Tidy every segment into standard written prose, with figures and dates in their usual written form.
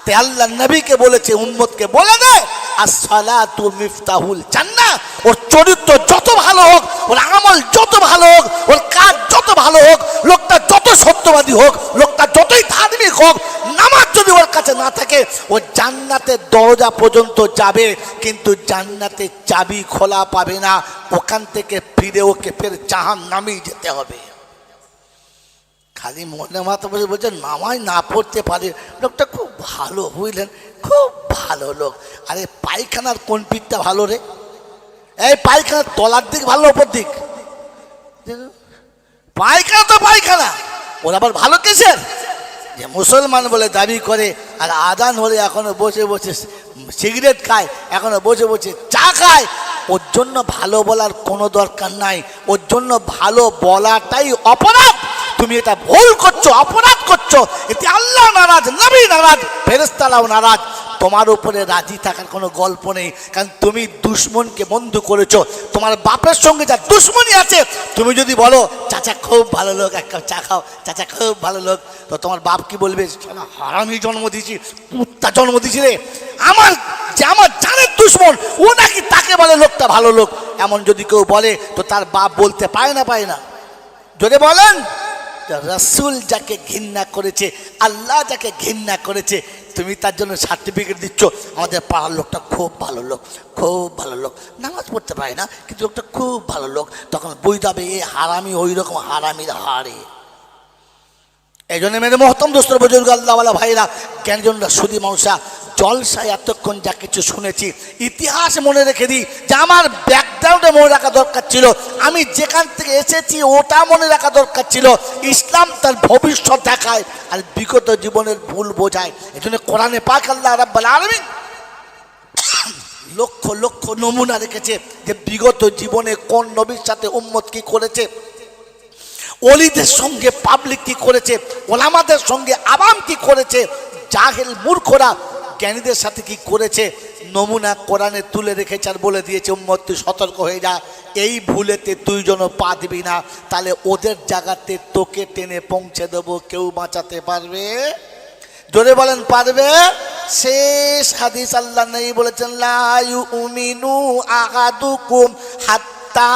তাই আল্লাহ নবীকে বলেছে উম্মতকে বলে দে আসসালাতু মিফতাহুল জান্নাহ। ওর চরিত্র যত ভালো হোক, ওর আমল যত ভালো হোক, ওর কাজ যত ভালো হোক, লোকটা যত সত্যবাদী হোক, লোকটা যতই ধার্মিক হোক, নামাজ যদি ওর কাছে না থাকে ও জান্নাতের দরজা পর্যন্ত যাবে কিন্তু জান্নাতের চাবি খোলা পাবে না। ওখান থেকে ফিরে ওকে ফের জাহান্নামেই যেতে হবে। খালি মনে মাথা বসে বলছে নামাজ না পড়তে পারে, লোকটা খুব ভালো, বুঝলেন, খুব ভালো লোক। আরে পায়খানার কোন পিঠটা ভালো রে? এই পায়খানার তলার দিক ভালো ওপর দিক? পায়খানা তো পায়খানা, ওর আবার ভালো কিসের? যে মুসলমান বলে দাবি করে আর আজান হলে এখনো বসে বসে সিগারেট খায়, এখনো বসে বসে চা খায়, ওর জন্য ভালো বলার কোনো দরকার নাই। ওর জন্য ভালো বলাটাই অপরাধ। তুমি এটা ভুল করছো, অপরাধ করছো। এতে আল্লাহ নারাজ, নবী নারাজ, ফেরেশতারাও নারাজ। তোমার উপরে রাজি থাকার কোনো গল্প নেই, কারণ তুমি দুশ্মনকে বন্ধু করেছো। তোমার বাপের সঙ্গে যা দুশ্মনী আছে, তুমি যদি বলো চাচা খুব ভালো লোক, এক কাপ চা খাও, চাচা খুব ভালো লোক, তো তোমার বাপ কি বলবে? হারামি জন্ম দিয়েছি, কুত্তা জন্ম দিয়েছি রে। আমার জানের দুশ্মন ও নাকি তাকে বলে লোকটা ভালো লোক। এমন যদি কেউ বলে তো তার বাপ বলতে পারে না, পায় না? যদি বলেন রাসূল যাকে ঘৃণা করেছে, আল্লাহ যাকে ঘৃণা করেছে, তুমি তার জন্য সার্টিফিকেট দিচ্ছ আমাদের পাড়ার লোকটা খুব ভালো লোক, খুব ভালো লোক, নামাজ পড়তে পারে না কিন্তু লোকটা খুব ভালো লোক, তখন বুঝতে হবে এই হারামি ওই রকম হারামির হারে। এই জন্য মেরে মহতম দোস্ত বুজুর্গ আল্লাহওয়ালা ভাইরা, জ্ঞানজনরা, সুদী মানুষরা, জলসায় এতক্ষণ যা কিছু শুনেছি ইতিহাস মনে রেখে দিই, যে আমার ব্যাকগ্রাউন্ডে মনে রাখা দরকার ছিল, আমি যেখান থেকে এসেছি ওটা মনে রাখা দরকার ছিল। ইসলাম তার ভবিষ্যৎ দেখায় আর বিগত জীবনের ভুল বোঝায়। এই জন্য কোরআনে পাক আল্লাহ রাব্বুল আলামিন লক্ষ লক্ষ নমুনা রেখেছে যে বিগত জীবনে কোন নবীর সাথে উম্মত কি করেছে, ওলিদের সঙ্গে পাবলিক কি করেছে, ওলামাদের সঙ্গে আবাম কি করেছে, জাহেল মূর্খরা জ্ঞানীদের সাথে কি করেছে, নমুনা কোরআনে তুলে রেখেছে আর বলে দিয়েছে উম্মত তুই সতর্ক হয়ে যা, এই ভুলেতে তুই যেন পা দিবি না, তাহলে ওদের জায়গাতে তোকে টেনে পৌঁছে দেবো। কেউ বাঁচাতে পারবে? জোরে বলেন পারবে? শেষ হাদিস আল্লাহ নবী বলেছেন লা ইউমিনু আহাদুকুম হাত্তা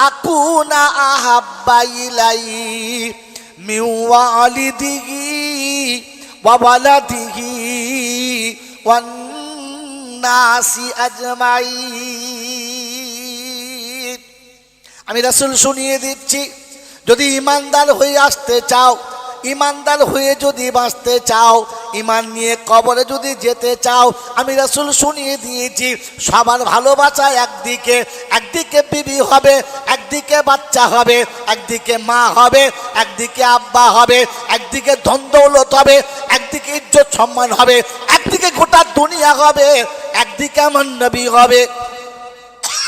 আকুনা আহাব্বা ইলাইহি মিন ওয়ালিদিহি ওয়া ওয়ালাদিহি ওয়ান নাসি আজমাইন। আমি রাসূল শুনিয়ে দিচ্ছি, যদি ইমানদার হয়ে আসতে চাও, ইমানদার হয়ে যদি বাঁচতে চাও, ইমান নিয়ে কবরে যদি যেতে চাও, আমি রাসূল শুনিয়ে দিয়েছি সবার ভালোবাসা একদিকে, একদিকে বিবি হবে, একদিকে বাচ্চা হবে, একদিকে মা হবে, একদিকে আব্বা হবে, একদিকে ধন দৌলত হবে, একদিকে ইজ্জত সম্মান হবে, একদিকে গোটা দুনিয়া হবে, একদিকে আমার নবী হবে।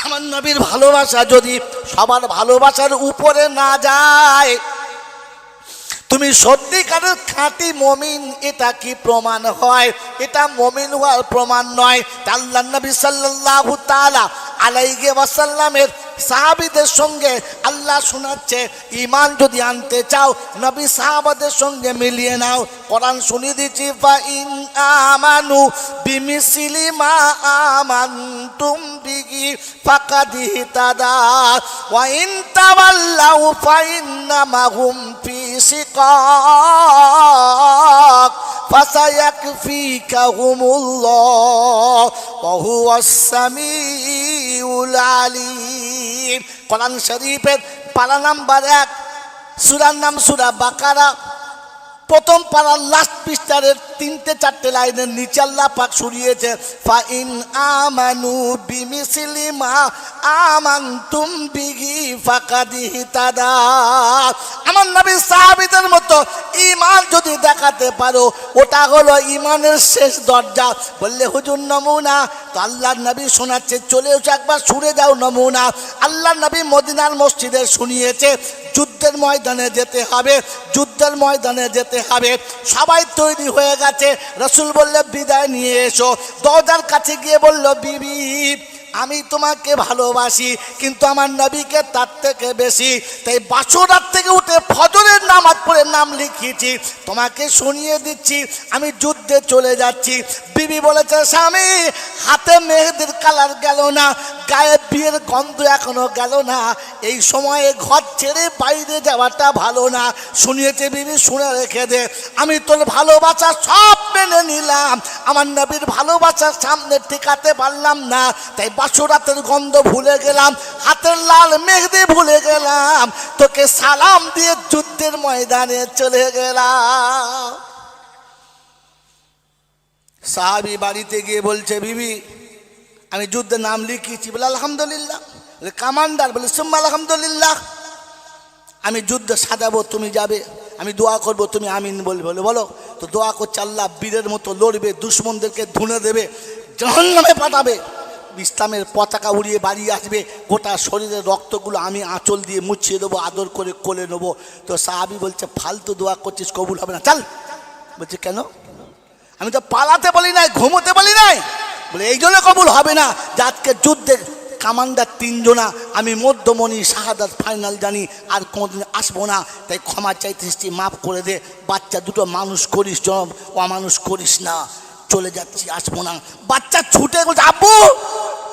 আমার নবীর ভালোবাসা যদি সবার ভালোবাসার উপরে না যায়, তুমি সত্যিকারের খাঁটি মমিন, এটা কি প্রমাণ হয়? এটা মমিন হওয়ার প্রমাণ নয়। আল্লাহর নবী সাল্লাল্লাহু তাআলা আলাইহি ওয়াসাল্লামের সাহাবীদের সঙ্গে আল্লাহ শোনাচ্ছে, ঈমান যদি আনতে চাও নবী সাহাবাদের সঙ্গে মিলিয়ে নাও। কোরআন শুনিয়ে দিচ্ছি, ফা ইন আমানু বিমিসলি মা আমানতুম বিহি ফাকাদ ইহতাদা ওয়া ইন তাওয়াল্লাউ ফা ইন্নামা হুম ফি শিকাক ফাসায়াকফিকাহুমুল্লাহ ওয়া হুয়াস সামিউল আলিম। কোরআন শরীফের পারা নাম্বার 1, সূরার নাম সূরা বাকারা, প্রথম পারার লাস্ট পৃষ্ঠার 3-4 লাইনের নিচে আল্লাহ পাক শুনিয়েছে, ফা ইন আমানু বিমিসলি মা আমানতুম বিহি ফাকাদ ইহতাদা। আমার নবী সাহাবীদের মতো ঈমান যদি দেখাতে পারো, ওটা হলো ঈমানের শেষ দরজা। বললে হুজুর নমুনা, তো আল্লাহর নবী শোনাচ্ছে, চলে এসো একবার শুনে যাও নমুনা। আল্লাহর নবী মদিনার মসজিদে শুনিয়েছে যুদ্ধের ময়দানে যেতে হবে, যুদ্ধের ময়দানে যেতে হবে, সবাই তৈরি হয়ে গেছে। রাসূল বললে বিদায় নিয়ে এসো। দরজার কাছে গিয়ে বলল, বিবি আমি তোমাকে ভালোবাসি, কিন্তু আমার নবীকে তার থেকে বেশি। তাই বাসর রাত থেকে উঠে ফজরের নামাজ পড়ে নাম লিখিয়েছি। তোমাকে শুনিয়ে দিচ্ছি, আমি যুদ্ধে চলে যাচ্ছি। বিবি বলেছে, স্বামী হাতে মেহেদির কালার গেল না, গায়ে বিয়ের গন্ধ এখনো গেল না, এই সময়ে ঘর ছেড়ে বাইরে যাওয়াটা ভালো না। শুনিয়েছে বিবি, শুনে রেখে দে, আমি তোর ভালোবাসা সব মেনে নিলাম, আমার নবীর ভালোবাসার সামনে টিকাতে পারলাম না, তাই বাসরাতের গন্ধ ভুলে গেলাম, হাতের লাল মেহেদি ভুলে গেলাম, তোকে সালাম দিয়ে যুদ্ধের ময়দানে চলে গেলাম। সাহাবী বাড়িতে গিয়ে বলছে, বিবি আমি যুদ্ধে নাম লিখিয়েছি। বলে আলহামদুলিল্লাহ। কমান্ডার বলে সুম্মা আলহামদুলিল্লাহ। আমি যুদ্ধে সাজাবো, তুমি যাবে, আমি দোয়া করব, তুমি আমিন বলবে। বলে বলো। তো দোয়া করছে, আল্লাহ বীরের মতো লড়বে, দুশ্মনদেরকে ধুনে দেবে, জাহান্নামে পাঠাবে, ইসলামের পতাকা উড়িয়ে বাড়ি আসবে, গোটা শরীরের রক্তগুলো আমি আঁচল দিয়ে মুছিয়ে দেবো, আদর করে কোলে নেবো। তো সাহাবী বলছে, ফালতু দোয়া করছিস, কবুল হবে না, চল। বলছে কেন? আমি তো পালাতে বলি নাই, ঘুমোতে বলি নাই। বলে এই জন্য কবুল হবে না যে আজকে যুদ্ধের কমান্ডার তিনজনা, আমি মধ্যমণি শাহাদাত ফাইনাল জানি, আর কোনোদিন আসবো না, তাই ক্ষমা চাইতেছি, মাফ করে দে, বাচ্চা দুটো মানুষ করিস, জনম অমানুষ করিস না, চলে যাচ্ছি, আসবো না। বাচ্চা ছুটে বলছে, আব্বু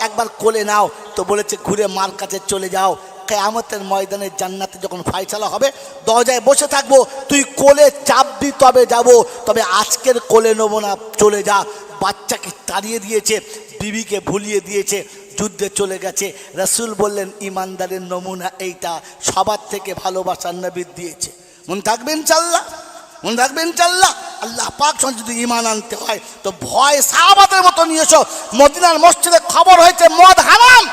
একবার কোলে নাও। তো বলেছে, ঘুরে মার কাছে চলে যাও, কিয়ামতের ময়দানে জান্নাতে যখন ফায়সালা হবে দরজায় বসে থাকবো, তুই কোলে চাপবি তবে যাব, তবে আজকের কোলে নেবো না, চলে যা। বাচ্চাকে তাড়িয়ে দিয়েছে, বিবিকে ভুলিয়ে দিয়েছে, যুদ্ধে চলে গেছে। রাসূল বললেন, ইমানদারের নমুনা এইটা, সবার থেকে ভালোবাসার নবী দিয়েছে। মনে থাকবেন ইনশাআল্লাহ, মনে রাখবেন ইনশাআল্লাহ। আল্লাহ পাক যদি ঈমান আনতে হয় তো ভয় সাহাবাদের মতো নিয়ে এসো। মদিনার মসজিদে খবর হয়েছে মদ হারাম,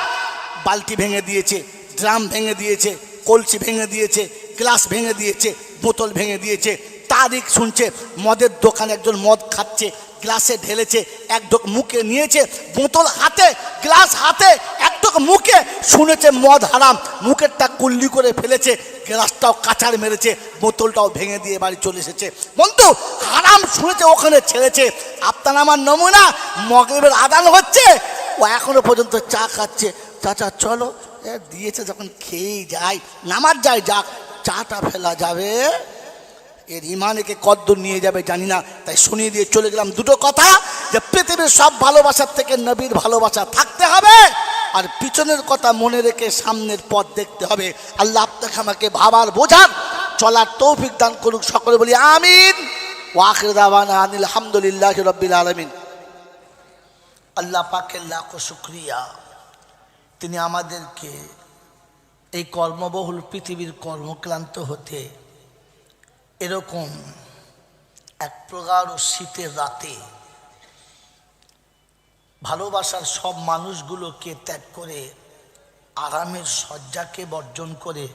বালতি ভেঙে দিয়েছে, ড্রাম ভেঙে দিয়েছে, কলসি ভেঙে দিয়েছে, গ্লাস ভেঙে দিয়েছে, বোতল ভেঙে দিয়েছে। তারিখ শুনছে মদের দোকানে একজন মদ খাচ্ছে, গ্লাসে ঢেলেছে, এক ঢোক মুখে নিয়েছে, বোতল হাতে, গ্লাস হাতে, এক ঢোক মুখে, শুনেছে মদ হারাম, মুখেরটা কুল্লি করে ফেলেছে, গ্লাসটাও কাঁচার মেরেছে, বোতলটাও ভেঙে দিয়ে বাড়ি চলে এসেছে। বন্ধু হারাম শুনেছে, ওখানে ছেড়েছে। আপনার আমার নমুনা, মাগরিবের আযান হচ্ছে, ও এখনো পর্যন্ত চা খাচ্ছে। চাচা চলো, দিয়েছে যখন খেয়েই যায়, নামাজ যায়, যাক, চাটা ফেলা যাবে? এর ইমানেকে কদ্দূর নিয়ে যাবে জানি না, তাই শুনিয়ে দিয়ে চলে গেলাম দুটো কথা, যে পৃথিবীর সব ভালোবাসার থেকে নবীর ভালোবাসা থাকতে হবে, আর পিছনের কথা মনে রেখে সামনের পথ দেখতে হবে। আল্লাহ আপনাকে আমাকে ভাবার বোঝার চলার তৌফিক দান করুক, সকলে বলি আমিন। ওয়া আখির দাওয়ানা আনিল হামদুলিল্লাহি রাব্বিল আলামিন। আল্লাহ পাকের লাখো শুকরিয়া, তিনি আমাদেরকে এই কর্মবহুল পৃথিবীর কর্মক্লান্ত হতে এরকম এক প্রগাঢ় শীতের রাতে ভালোবাসার সব মানুষগুলোকে ত্যাগ করে, আরামের শয্যাকে বর্জন করে,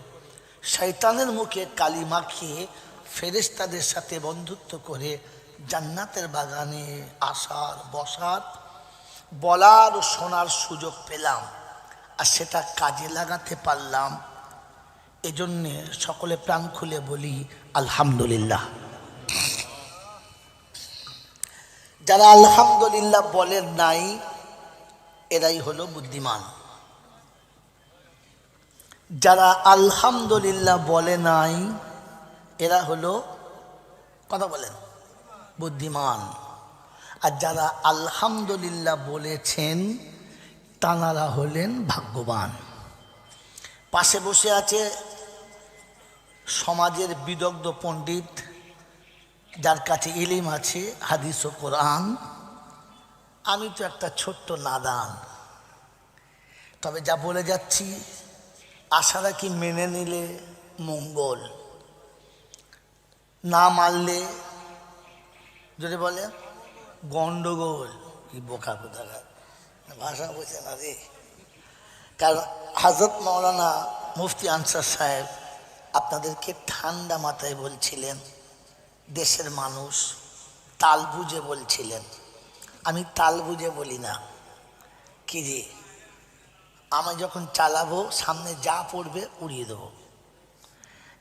শয়তানের মুখে কালি মাখিয়ে ফেরেশতাদের সাথে বন্ধুত্ব করে জান্নাতের বাগানে আসার, বসার, বলার ও শোনার সুযোগ পেলাম, আর সেটা কাজে লাগাতে পারলাম। এজন্যে সকলে প্রাণ খুলে বলি আলহামদুলিল্লাহ। যারা আলহামদুলিল্লাহ বলেন নাই, এরাই হলো বুদ্ধিমান। যারা আলহামদুলিল্লাহ বলে নাই, এরা হলো, কথা বলেন, বুদ্ধিমান। আর যারা আলহামদুলিল্লাহ বলেছেন, তাঁরা হলেন ভাগ্যবান। পাশে বসে আছে সমাজের বিদগ্ধ পণ্ডিত, যার কাছে ইলম আছে, হাদিস ও কোরআন। আমি তো একটা ছোট্ট নাদান, তবে যা বলে যাচ্ছি আশা রাখি মেনে নিলে মঙ্গল, না মানলে যদি বলে গন্ডগোল। কি বোকা কোথাকার ভাষা বোঝে না রে। কারণ হযরত মাওলানা মুফতি আনসার সাহেব আপনাদেরকে ঠান্ডা মাথায় বলছিলেন, দেশের মানুষ তাল বুঝে বলছিলেন। আমি তাল বুঝে বলি না, কি যে আমি যখন চালাবো সামনে যা পড়বে উড়িয়ে দেবো।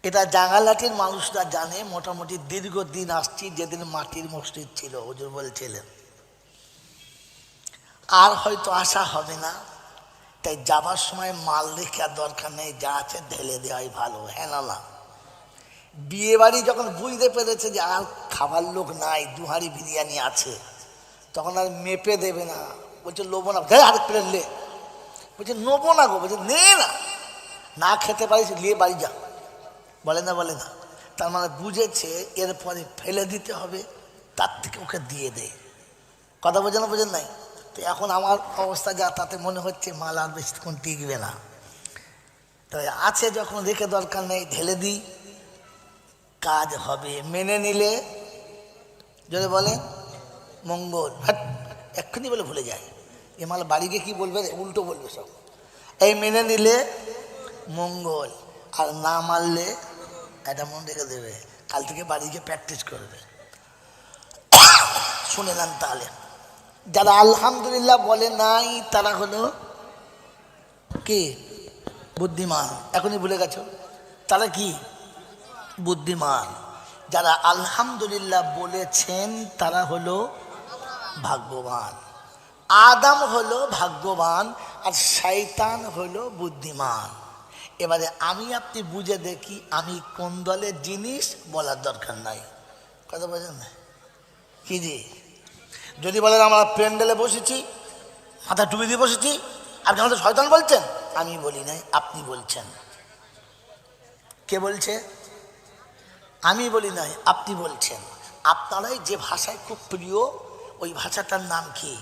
এটা জাঙ্গালাটির মানুষরা জানে। মোটামুটি দীর্ঘদিন আসছি, যেদিন মাটির মসজিদ ছিল হুজুর বলছিলেন, আর হয়তো আসা হবে না, তাই যাবার সময় মাল রেখে আর দরকার নেই, যা আছে ঢেলে দেওয়াই ভালো। হ্যাঁ না? বিয়ে বাড়ি যখন বুঝতে পেরেছে যে আর খাবার লোক নাই, দুহারি বিরিয়ানি আছে, তখন আর মেপে দেবে না, বলছে লোবো না, আরেক প্লেট লে, বলছে নেবো না গো, বলছে নে না, না খেতে পারিস নিয়ে বাড়ি যা, বলে না। তার মানে বুঝেছে এরপরে ফেলে দিতে হবে, তার থেকে ওকে দিয়ে দে। কথা বোঝেন নাই? তো এখন আমার অবস্থা যা, তাতে মনে হচ্ছে মাল আর বেশিক্ষণ টিকবে না। তো আছে যখন রেখে দরকার নেই, ঢেলে দিই, কাজ হবে। মেনে নিলে যদি বলে মঙ্গল, এক্ষুনি বলে ভুলে যায়, এ মাল বাড়িকে কি বলবে, উল্টো বলবে সব। এই মেনে নিলে মঙ্গল, আর না মারলে এটা মন রেখে দেবে, কাল থেকে বাড়িকে প্র্যাকটিস করবে। শুনে নেন তাহলে, যারা আলহামদুলিল্লাহ বলে নাই তারা হলো কি বুদ্ধিমান। এখনই ভুলে গেছো, তারা কি বুদ্ধিমান। যারা আলহামদুলিল্লাহ বলেছেন তারা হলো ভাগ্যবান। আদম হলো ভাগ্যবান আর শয়তান হলো বুদ্ধিমান। এবারে আমি আপনি বুঝে দেখি আমি কোন দলের জিনিস, বলার দরকার নাই। কথা বোঝেন না কি জি? যদি বলেন আমরা প্যান্ডেলে বসেছি, মাথা টুপি দিয়ে বসেছি, আপনি আমাদের শয়তান বলছেন, আমি বলি নাই, আপনি বলছেন। কে বলছে? আমি বলি নাই, আপনি বলছেন। আপনারাই যে ভাষায় খুব প্রিয়, ওই ভাষাটার নাম কি?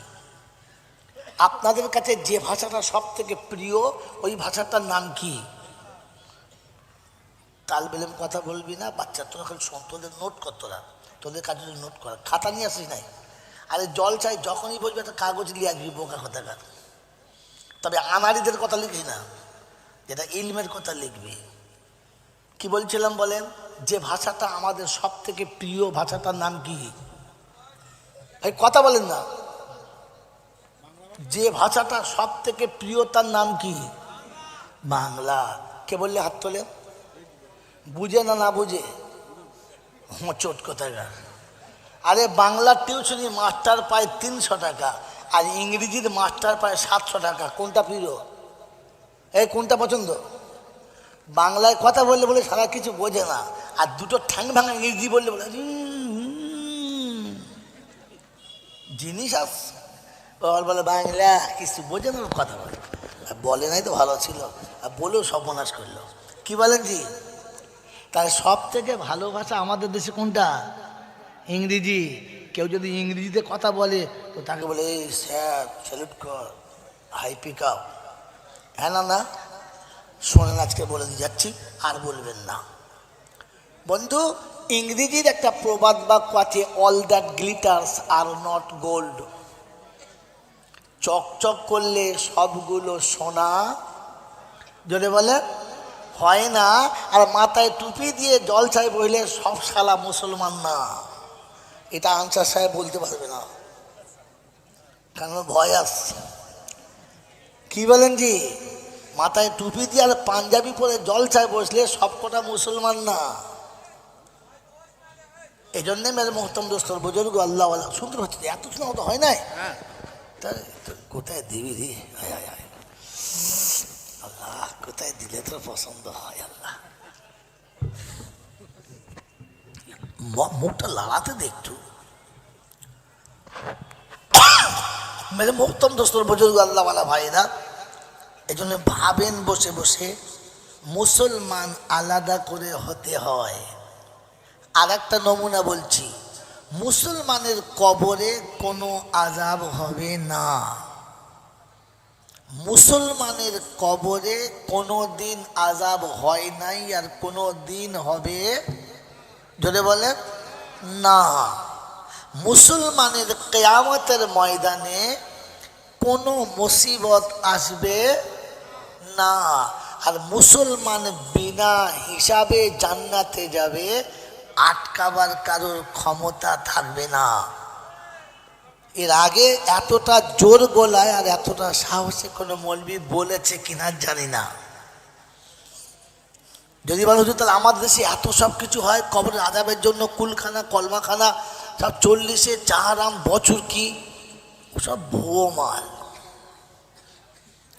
আপনাদের কাছে যে ভাষাটা সব থেকে প্রিয়, ওই ভাষাটার নাম কি? তাল বেলেম কথা বলবি না, বাচ্চা তোরা খালি তোদের নোট কর, তোদের কাছে নোট করা, খাতা নিয়ে আসিস নাই। আরে জল চাই যখনই বলবি একটা কাগজ নিয়ে আসবি, বোকা কথাকার। তবে আনারিদের কথা লিখবি না, যেটা ইলমের কথা লিখবি। কি বলছিলাম বলেন? যে ভাষাটা আমাদের সব থেকে প্রিয় ভাষাটার নাম কি? ভাই কথা বলেন না। যে ভাষাটা সব থেকে প্রিয় তার নাম কি? বাংলা। কে বললে হাত তোলে? বুঝে না বুঝে? চোট কোথাকার। আরে বাংলার টিউশনি মাস্টার পায় 300 টাকা, আর ইংরেজির মাস্টার পায় 700 টাকা। কোনটা প্রিয়? এই কোনটা পছন্দ? বাংলায় কথা বললে বলে সারা কিছু বোঝে না, আর দুটো ঠ্যাং ভাঙা ইংরেজি বললে বলে জিনিস আস, বলে বাংলা কিছু বোঝে না, কথা বলে। বলে নাই তো ভালো ছিল, আর বলেও সর্বনাশ করলো। কি বলেন জি? তাই সব থেকে ভালো ভাষা আমাদের দেশে কোনটা? ইংরেজি। কেউ যদি ইংরেজিতে কথা বলে তো তাকে বলে এই স্যার স্যালুট কর, হাই পিকাও। হ্যাঁ না? শোনেন, আজকে বলে দিয়ে যাচ্ছি, আর বলবেন না। বন্ধু, ইংরেজির একটা প্রবাদ বাক্য আছে, all that glitters are not gold. চকচক করলে সবগুলো সোনা যদি বলে হয় না, আর মাথায় টুপি দিয়ে জলসায় বইলে সব শালা মুসলমান না। এটা আনসার সাহেব বলতে পারবে না, কারণ ভয় আসছে। কি বলেন জি? মাথায় টুপি দিয়ে আর পাঞ্জাবি পরে জলসায় বসলে সবকটা মুসলমান না। এই জন্যে মেরে মোহতম দোস্তর বুজুর্গ আল্লাহ সুন্দর হচ্ছে, এত শোনা মতো হয় নাই। তাই কোথায় দিবি রে? আল্লাহ কোথায় দিলে তোর পছন্দ হয়? আল্লাহ মুখটা লাড়াতে দে একটু। মেরে মোহতম দোস্তর বুজুর্গ আল্লাহওয়ালা ভাইরা, এই জন্য ভাবেন বসে বসে মুসলমান আলাদা করে হতে হয়। আর একটা নমুনা বলছি, মুসলমানের কবরে কোনো আযাব হবে না। মুসলমানের কবরে কোনো দিন আযাব হয় নাই, আর কোনো দিন হবে যদি বলেন না। মুসলমানের কিয়ামতের ময়দানে কোনো মুসিবত আসবে না, আর মুসলমান বিনা হিসাবে জান্নাতে যাবে, আটকাবার কারোর ক্ষমতা থাকবে না। এর আগে এতটা জোর গলায় আর এতটা সাহসে কোনো মৌলবি বলেছে কিনা জানি না। যদি বলা হতো তাহলে আমাদের দেশে এত সব কিছু হয়, কবরের আযাবের জন্য কুলখানা কলমাখানা সব 40-এ চাহারাম বছর কি, ওসব ভুয়ো মাল।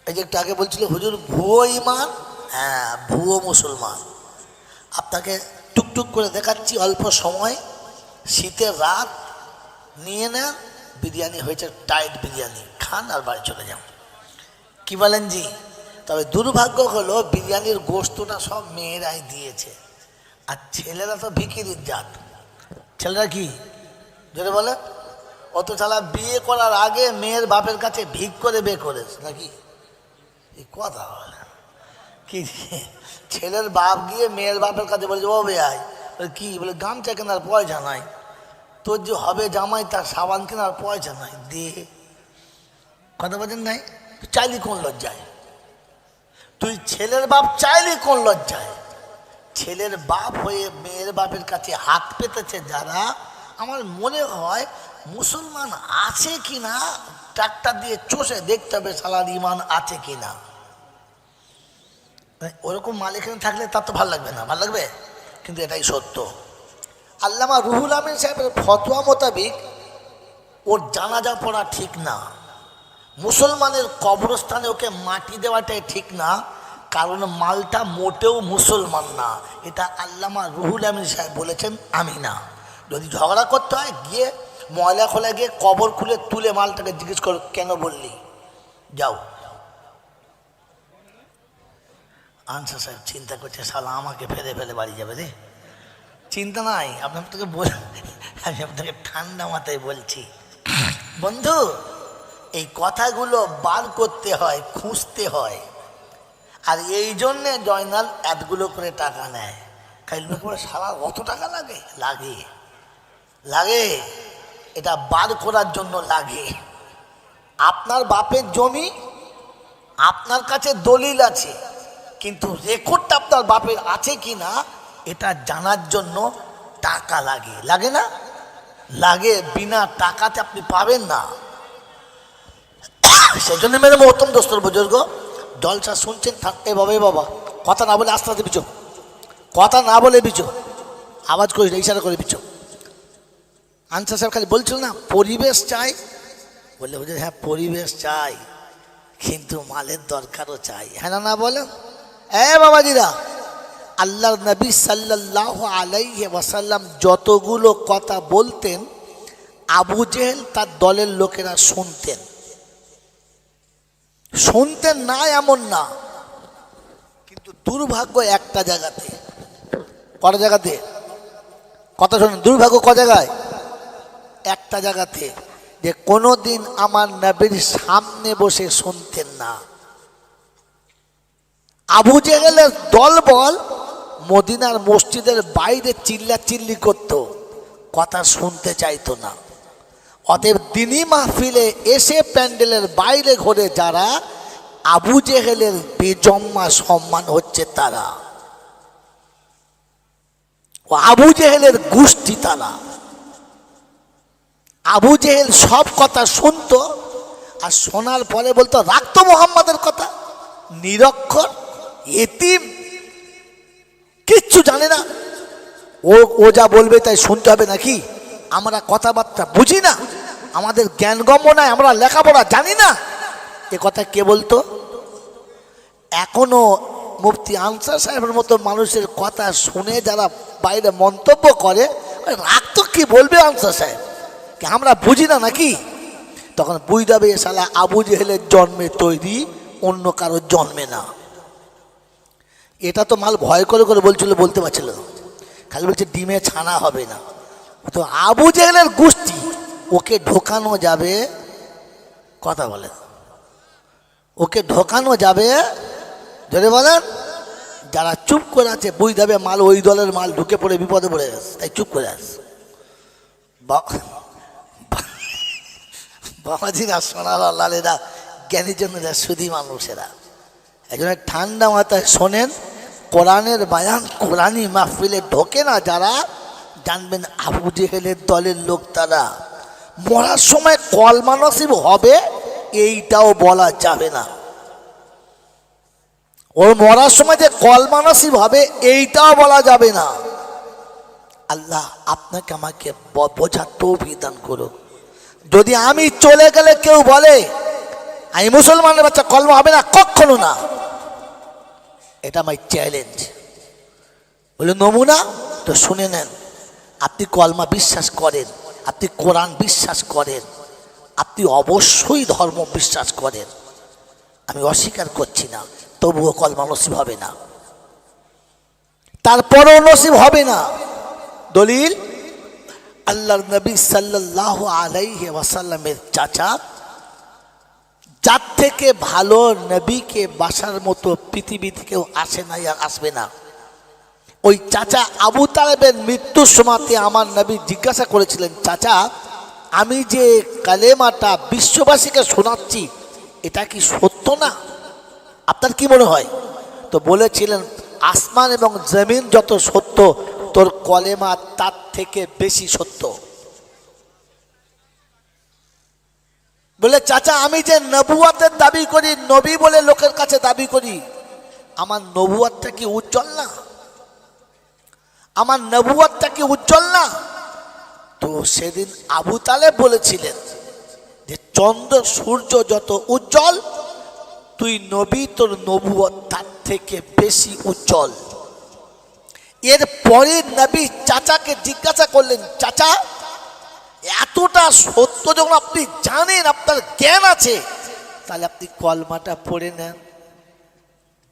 এই যে একটু আগে বলছিল হুজুর ভুয়ো ইমান, হ্যাঁ ভুয়ো মুসলমান। আপনাকে টুকটুক করে দেখাচ্ছি অল্প সময়, শীতের রাত, নিয়ে নেন বিরিয়ানি হয়েছে, টাইট বিরিয়ানি খান আর বাড়ি চলে যান। কি বলেন জি? তবে দুর্ভাগ্য হলো বিরিয়ানির গোস্তটা সব মেয়েরাই দিয়েছে, আর ছেলেরা তো ভিখিরির জাত। ছেলেরা কি যেটা বলে, অত ছাড়া বিয়ে করার আগে মেয়ের বাপের কাছে ভিক করে বিয়ে করেছে নাকি? এই কথা বলে কি, ছেলের বাপ গিয়ে মেয়ের বাপের কাছে বলেছে ও বেয়াই, কি বলে গামছা কেনার পয়সা নাই, তোর যে হবে জামাই তার সাবান কেনার পয়সা নাই, দে। কথা বলেন নাই? চাইলি কোন লজ্জায়? তুই ছেলের বাপ চাইলি কোন লজ্জায়? ছেলের বাপ হয়ে মেয়ের বাপের কাছে হাত পেতেছে যারা, আমার মনে হয় মুসলমান আছে কিনা ট্রাক্টর দিয়ে চষে দেখতে হবে সালার ইমান আছে কিনা। ওরকম মাল এখানে থাকলে তার তো ভালো লাগবে না, ভালো লাগবে? কিন্তু এটাই সত্য। আল্লামা রুহুল আমিন সাহেবের ফতোয়া মোতাবিক ওর জানাজা পড়া ঠিক না, মুসলমানের কবরস্থানে ওকে মাটি দেওয়াটাই ঠিক না, কারণ মালটা মোটেও মুসলমান না। এটা আল্লামা রুহুল আমিন সাহেব বলেছেন, আমি না। যদি ঝগড়া করতে হয় গিয়ে ময়লা খোলা গিয়ে কবর খুলে তুলে মালটাকে জিজ্ঞেস করো কেন বললি, যাও। আনসার সাহেব চিন্তা করছে শালা আমাকে ফেলে ফেলে বাড়ি যাবে রে। চিন্তা নাই, আপনাকে আমি আপনাকে ঠান্ডা মাথায় বলছি বন্ধু, এই কথাগুলো বার করতে হয়, খুঁজতে হয়। আর এই জন্যে জয়নাল এতগুলো করে টাকা নেয়। খাইলে করে সারা কত টাকা লাগে, লাগে লাগে, এটা বার করার জন্য লাগে। আপনার বাপের জমি আপনার কাছে দলিল আছে, কিন্তু রেকর্ডটা আপনার বাপের আছে কি না এটা জানার জন্য টাকা লাগে, লাগে না? লাগে, বিনা টাকাতে আপনি পাবেন না। সেজন্য মেরে মহতম দোস্তর বুজুর্গ, জলসা শুনছেন এ বাবা, এ বাবা কথা না বলে আস্তে আস্তে বিচো, কথা না বলে বিচো, আওয়াজ করিস না, ইশারা করে বিচো। আনসার সাহেব খালি বলছিল না পরিবেশ চাই, বললে বুঝে হ্যাঁ পরিবেশ চাই, কিন্তু মালের দরকারও চাই, হ্যাঁ না বলেন? এ বাবাজিরা, আল্লাহর নবী সাল্লাল্লাহু আলাইহি ওয়াসাল্লাম যতগুলো কথা বলতেন আবু জেহেল তার দলের লোকেরা শুনতেন, শুনতেন না এমন না, কিন্তু দুর্ভাগ্য একটা জায়গাতে, কটা জায়গাতে কথা শোনেন, দুর্ভাগ্য ক জায়গায়? একটা জায়গাতে, যে কোনোদিন আমার নবীর সামনে বসে শুনতেন না। আবু জেহেলের দলবল মদিনার মসজিদের বাইরে চিল্লাচিল্লি করত, কথা শুনতে চাইতো না। অতএব দিনী মাহফিলে এসে প্যান্ডেলের বাইরে ঘরে যারা, আবু জেহেলের বেজম্মা সম্মান হচ্ছে তারা, ও আবু জেহেলের গোষ্ঠী তারা। আবু জেহেল সব কথা শুনতো, আর শোনার পরে বলতো রাখতো মোহাম্মদের কথা, নিরক্ষর এতিম, কিচ্ছু জানে না, ও যা বলবে তাই শুনতে হবে নাকি? আমরা কথাবার্তা বুঝি না, আমাদের জ্ঞানগম্য নাই, আমরা লেখাপড়া জানি না, এ কথা কে বলতো? এখনো মুফতি আনসার সাহেবের মতো মানুষের কথা শুনে যারা বাইরে মন্তব্য করে, রাখতো কি বলবে আনসার সাহেব, আমরা বুঝি না নাকি? তখন বুঝাবে শালা আবু জেহেলের জন্মে তৈরি, অন্য কারোর জন্মে না। এটা তো মাল ভয় করে করে বলছিল, বলতে পারছিল না, খালি বলছে ডিমে ছানা হবে না। তো আবু জেহেলের গোষ্ঠী, ওকে ঢোকানো যাবে, কথা বলেন, ওকে ঢোকানো যাবে, ধরে বলেন, যারা চুপ করে আছে বুঝ দেবে মাল ওই দলের মাল, ঢুকে পড়ে বিপদে পড়ে গেছে, তাই চুপ করে আস। বাবাজিরা, সোনার লালেরা, জ্ঞানী জনেরা, সুধী মানুষেরা, একজনের ঠান্ডা মাথায় শোনেন, কোরআনের বায়ান, কোরআনী মাহফিলে ঢোকে না যারা, জানবেন আবু জেহেলের দলের লোক তারা। মরার সময় কলমা নসিব হবে এইটাও বলা যাবে না, ওর মরার সময় যে কলমা নসিব হবে এইটাও বলা যাবে না। আল্লাহ আপনাকে আমাকে বোঝার তৌফিক দান করুক। যদি আমি চলে গেলে কেউ বলে আমি মুসলমানের বাচ্চা কলমা হবে না, কখনো না। এটা আমার চ্যালেঞ্জ। বলে নমুনা তো শুনে নেন। আপনি কলমা বিশ্বাস করেন, আপনি কোরআন বিশ্বাস করেন, আপনি অবশ্যই ধর্ম বিশ্বাস করেন, আমি অস্বীকার করছি না, তবুও কলমা নসিব হবে না, তারপরেও নসিব হবে না। দলিল আল্লাহর নবী সাল্লাল্লাহু আলাইহি ওয়াসাল্লামের চাচা, যার থেকে ভালো নবীকে বাসার মতো পৃথিবীতে কেউ আসে না আর আসবে না। ওই চাচা আবু তালেবের মৃত্যুর সময়তে আমার নবী জিজ্ঞাসা করেছিলেন, চাচা আমি যে কালেমাটা বিশ্ববাসীকে শোনাচ্ছি এটা কি সত্য না? আপনার কি মনে হয়? তো বলেছিলেন, আসমান এবং জমিন যত সত্য, তোর কলেমা তার থেকে বেশি সত্য। বলে চাচা আমি যে নবুয়াতের দাবি করি, নবী বলে লোকের কাছে দাবি করি, আমার নবুয়াতটা কি উজ্জ্বল না? আমার নবুয়াতটা কি উজ্জ্বল না? তো সেদিন আবু তালেব বলেছিলেন যে চন্দ্র সূর্য যত উজ্জ্বল, তুই নবী, তোর নবুয়ত তার থেকে বেশি উজ্জ্বল। এরপরে নবী চাচাকে জিজ্ঞাসা করলেন, চাচা এতটা সত্য যখন আপনি জানেন, আপনার জ্ঞান আছে, তাহলে আপনি কলমাটা পড়ে নেন।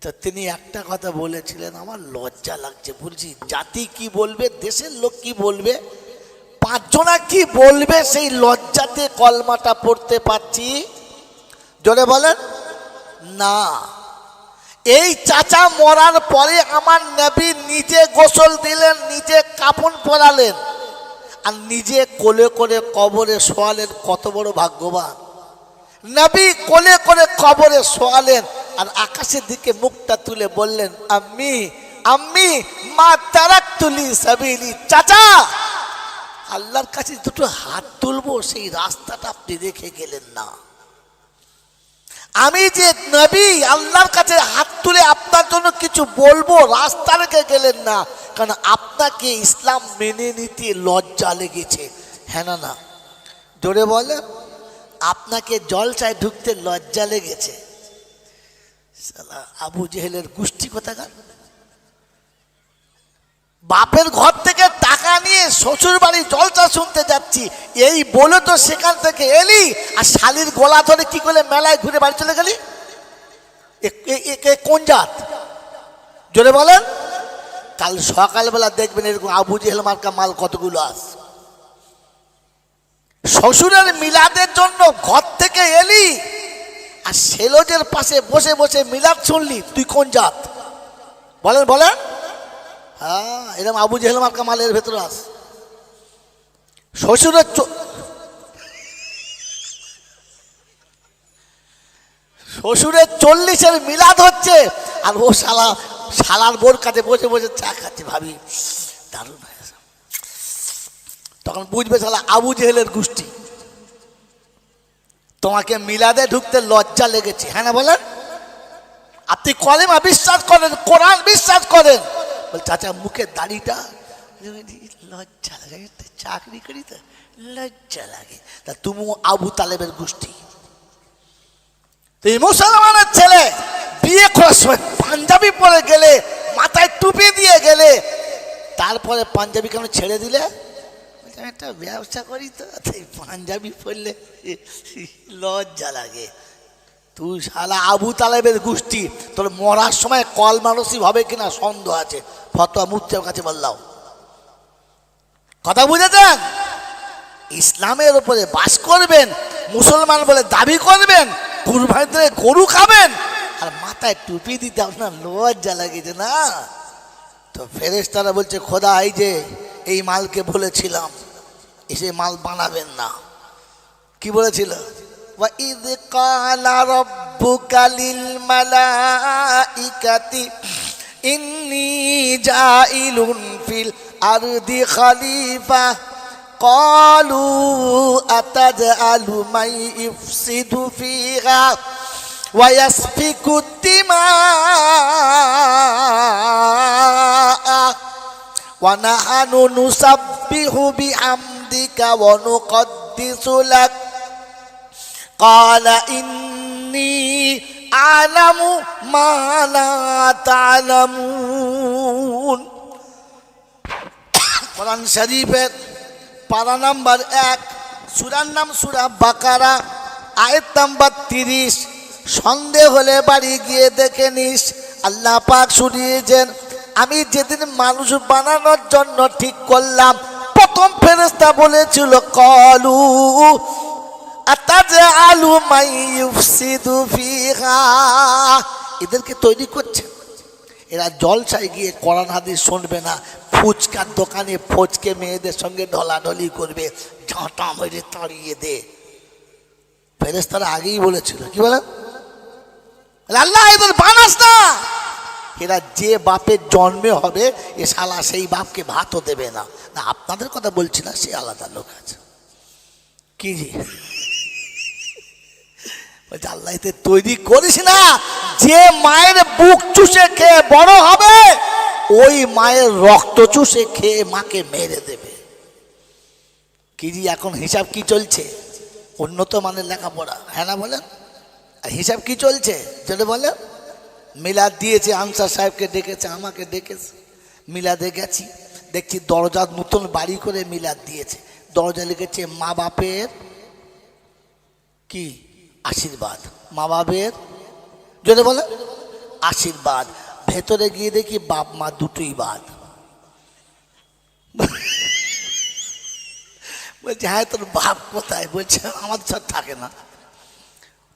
তো তিনি একটা কথা বলেছিলেন, আমার লজ্জা লাগছে, বলছি জাতি কি বলবে, দেশের লোক কি বলবে, পাঁচজনা কি বলবে, সেই লজ্জাতে কলমাটা পড়তে পারছি। জোরে বলেন না। এই চাচা মরার পরে আমার নবী নিজে গোসল দিলেন, নিজে কাফন পরালেন, আর নিজে কোলে করে কবরে শোয়ালেন। কত বড় ভাগ্যবান! নবী কোলে করে কবরে শোয়ালেন আর আকাশের দিকে মুখটা তুলে বললেন, আম্মি আম্মি মা তারাকতুলি সাবিলি। চাচা আল্লাহর কাছে দুটো হাত তুলবো, সেই রাস্তাটা আপনি রেখে গেলেন না। আমি যে নবী, আল্লাহর কাছে হাত তুলে আপনার জন্য কিছু বলবো, রাস্তা রেখে গেলেন না, কারণ আপনাকে ইসলাম মেনে নিতে লজ্জা লেগেছে। হ্যাঁ না না? জোরে বলেন। আপনাকে জলসায় ঢুকতে লজ্জা লেগেছে। শালা আবু জেহেলের গোষ্ঠী কোথাকার! বাপের ঘর থেকে টাকা নিয়ে শ্বশুর বাড়ি জলসা শুনতে যাচ্ছি, এই বলে তো সেখান থেকে এলি, আর শালির গলা ধরে কি করে মেলায় ঘুরে বাড়ি চলে গেলি? কোন জাত? জোরে বলেন। কাল সকালবেলা দেখবেন এরকম আবু জেহেল মার্কা মাল কতগুলো আস। শ্বশুরের মিলাদের জন্য ঘর থেকে এলি, আর সেলজের পাশে বসে বসে মিলাদ শুনলি, তুই কোন জাত? বলেন বলেন। হ্যাঁ, এরকম আবু জেহেল মার্কা মালের ভেতরে আস। শ্বশুরের শ্বশুরের 40-এর মিলাদ হচ্ছে, আর ও শালার বোর কাছে বসে বসে চা খাচ্ছে। ভাবি দারুণ হয়েছে। তখন বুঝবে শালা আবু জেহেলের গোষ্ঠী। তোমাকে মিলাদে ঢুকতে লজ্জা লেগেছে। হ্যাঁ না বলেন? আপনি কলেমা বিশ্বাস করেন, কোরআন বিশ্বাস করেন, বল চাচা মুখের দাড়িটা লজ্জা লাগে, চাকরি করি তো লজ্জা লাগে। তা তুমি আবু তালেবের গোষ্ঠী। তুই মুসলমানের ছেলে, বিয়ে করার সময় পাঞ্জাবি পরে গেলে, মাথায় টুপি দিয়ে গেলে, তারপরে পাঞ্জাবি কেন ছেড়ে দিলে? একটা ব্যবসা করি তো, পাঞ্জাবি পরলে লজ্জা লাগে। তুই শালা আবু তালেবের গোষ্ঠী, তোর মরার সময় কলমা নসিব হবে কিনা সন্দেহ আছে। ফতোয়া মুফতির কাছে বললাম। কথা বুঝেছেন? ইসলামের উপরে বাস করবেন, মুসলমান বলে দাবি করবেন, কুরবানিতে গরু খাবেন, আর মাথায় টুপি দিতে আপনার লজ্জা লাগেছে না? তো ফেরেশতারা বলছে, খোদা এই যে এই মালকে বলেছিলাম এসে মাল বানাবেন না। কি বলেছিল? وَإِذْ قَالَ رَبُّكَ لِلْمَلَائِكَةِ إِنِّي جَاعِلٌ فِي الْأَرْضِ خَلِيفَةً قَالُوا أَتَجْعَلُ مَن يُفْسِدُ فِيهَا وَيَسْفِكُ الدِّمَاءَ وَنَحْنُ نُسَبِّحُ بِحَمْدِكَ وَنُقَدِّسُ لَكَ قال إني ইন্নী আ'লামু মা লা তা'লামুন। কোরআন শরীফের পারা নাম্বার 1, সূরার নাম সূরা বাকারা, আয়াত নাম্বার 30। সন্দেহ হলে বাড়ি গিয়ে দেখে নিস। আল্লাহ পাক শুনিয়েছেন, আমি যেদিন মানুষ বানানোর জন্য ঠিক করলাম, প্রথম ফেরেশতা বলেছিল ক্বালু আতাজআলু মান ইউফসিদু ফিহা। এদেরকে তৈরি করছে, এরা জলসায় গিয়ে কোরআন হাদিস শুনবে না, ফুচকার দোকানে ফচকে মেয়েদের সঙ্গে ঢলাঢলি করবে, ঝাঁটা মেরে তাড়িয়ে দে। ফেরেশতারা আগেই বলেছিল, কি বলেন, আল্লাহ এদের বানাস না। এরা যে বাপের জন্মে হবে এ শালা সেই বাপকে ভাতও দেবে না। না, আপনাদের কথা বলছি না, সে আলাদা লোক আছে। কি জি বলছে, আল্লাহ এতে তৈরি করিস না। যে মায়ের বুক চুষে খেয়ে বড় হবে, ওই মায়ের রক্ত চুষে খেয়ে মাকে মেরে দেবে। কি জি এখন হিসাব কি চলছে? উন্নত মানের লেখাপড়া, হ্যাঁ না বলেন? আর হিসাব কি চলছে যদি বলেন? মিলাদ দিয়েছে, আনসার সাহেবকে ডেকেছে, আমাকে ডেকেছে, মিলাদে গেছি, দেখছি দরজা নতুন বাড়ি করে মিলাদ দিয়েছে, দরজা লিখেছে মা বাপের কি আশীর্বাদ, মা বাপের যদি বলে আশীর্বাদ। ভেতরে গিয়ে দেখি বাপ মা দুটোই বাদ। বলছে হ্যাঁ তোর বাপ কোথায়? বলছে আমাদের সাথে থাকে না।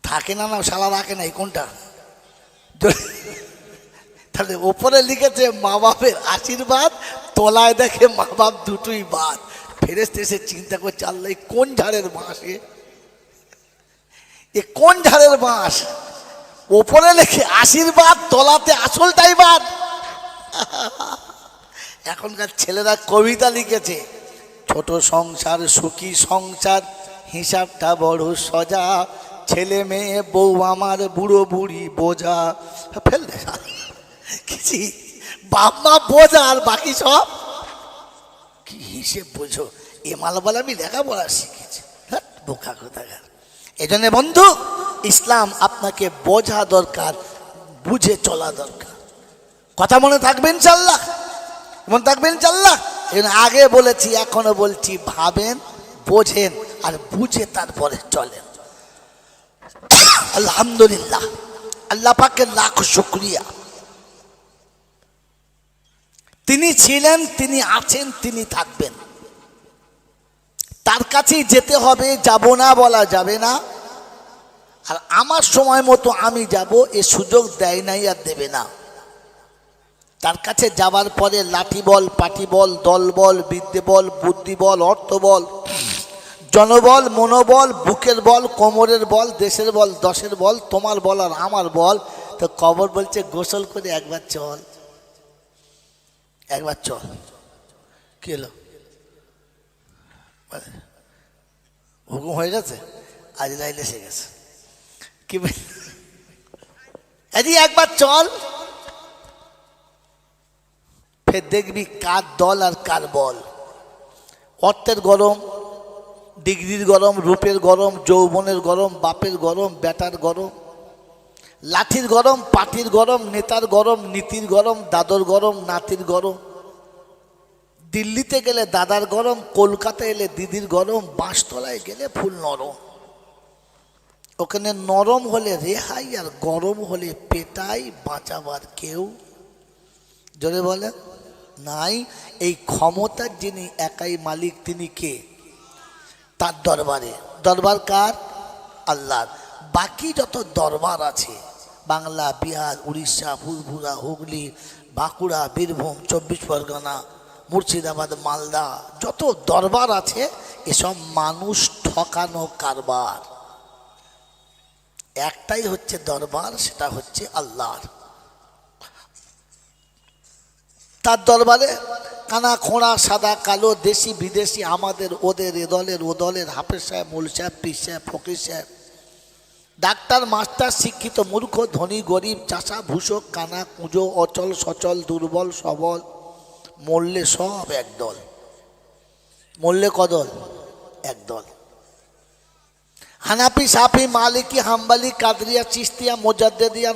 থাকে না, না শালা রাখে না, এই কোনটা? তাহলে ওপরে লিখেছে মা বাপের আশীর্বাদ, তলায় দেখে মা বাপ দুটোই বাদ। ফেরেশতা এসে চিন্তা করছে, আল্লাহ কোন ঝাড়ের বাঁশ, এ কোন ঝাড়ের বাঁশ? ওপরে লেখে আশীর্বাদ, তলাতে আসলটাই বাদ। এখনকার ছেলেরা কবিতা লিখেছে, ছোট সংসার সুখী সংসার, হিসাবটা বড় সজা, ছেলে মেয়ে বউ আমার বুড়ো বুড়ি বোঝা। ফেললে কিছু বাপ মা বোঝা আর বাকি সব কি হিসেব বোঝো। এ মালবাল আমি লেখাপড়া শিখেছি, বোকা কোথাকার। এই জন্য বন্ধু, ইসলাম আপনাকে বোঝা দরকার, বুঝে চলা দরকার। কথা মনে থাকবে ইনশাল্লাহ, মনে থাকবে ইনশাল্লাহ। আগে বলেছি, এখনো বলছি, ভাবেন, বোঝেন আর বুঝে তারপরে চলেন। আলহামদুলিল্লাহ, আল্লাহ পাকের লাখ শুকরিয়া। তিনি ছিলেন, তিনি আছেন, তিনি থাকবেন। তার কাছেই যেতে হবে, যাব না বলা যাবে না। আর আমার সময় মতো আমি যাব এ সুযোগ দেয় নাই আর দেবে না। তার কাছে যাবার পরে লাঠি বল, পাটি বল, দল বল, বিদ্যে বল, বুদ্ধি বল, অর্থ বল, জনবল, মনোবল, বুকের বল, কোমরের বল, দেশের বল, দশের বল, তোমার বল আর আমার বল। তো কবর বলছে গোসল করে একবার চল, একবার চল। কি হলো, হুকুম হয়ে গেছে, আজরাইল এসে গেছে। কি একবার চল, ফের দেখবি কার দল আর কার বল। অর্থের গরম, ডিগ্রির গরম, রূপের গরম, যৌবনের গরম, বাপের গরম, বেটার গরম, লাঠির গরম, পাটির গরম, নেতার গরম, নীতির গরম, দাদর গরম, নাতির গরম। দিল্লিতে গেলে দাদার গরম, কলকাতা এলে দিদির গরম, বাঁশতলায় গেলে ফুল নরম। ওখানে নরম হলে রেহাই আর গরম হলে পেটাই, বাঁচাবার কেউ জোরে বলে নাই। এই ক্ষমতার যিনি একাই মালিক, তিনি কে? তার দরবারে। দরবার কার? আল্লাহর। বাকি যত দরবার আছে, বাংলা, বিহার, উড়িষ্যা, ফুরফুরা, হুগলি, বাঁকুড়া, বীরভূম, 24 পরগনা, মুর্শিদাবাদ, মালদা, যত দরবার আছে এসব মানুষ ঠকানো কারবার। একটাই হচ্ছে দরবার, সেটা হচ্ছে আল্লাহর। তার দরবারে কানা খোঁড়া, সাদা কালো, দেশি বিদেশি, আমাদের ওদের, এ দলের ও দলের, হাফেজ সাহেব, মৌল সাহেব, পীর সাহেব, ফকির সাহেব, ডাক্তার, মাস্টার, শিক্ষিত, মূর্খ, ধনী, গরিব, চাষা, ভূষক, কানা, কুঁজো, অচল সচল, দুর্বল সবল, মরলে সব একদল। মরলে কদল? একদল। হানাফি, সাফি, মালিকি, হাম্বালি, কাদরিয়া, চিস্তিয়া, মোজাদ্দেদিয়া,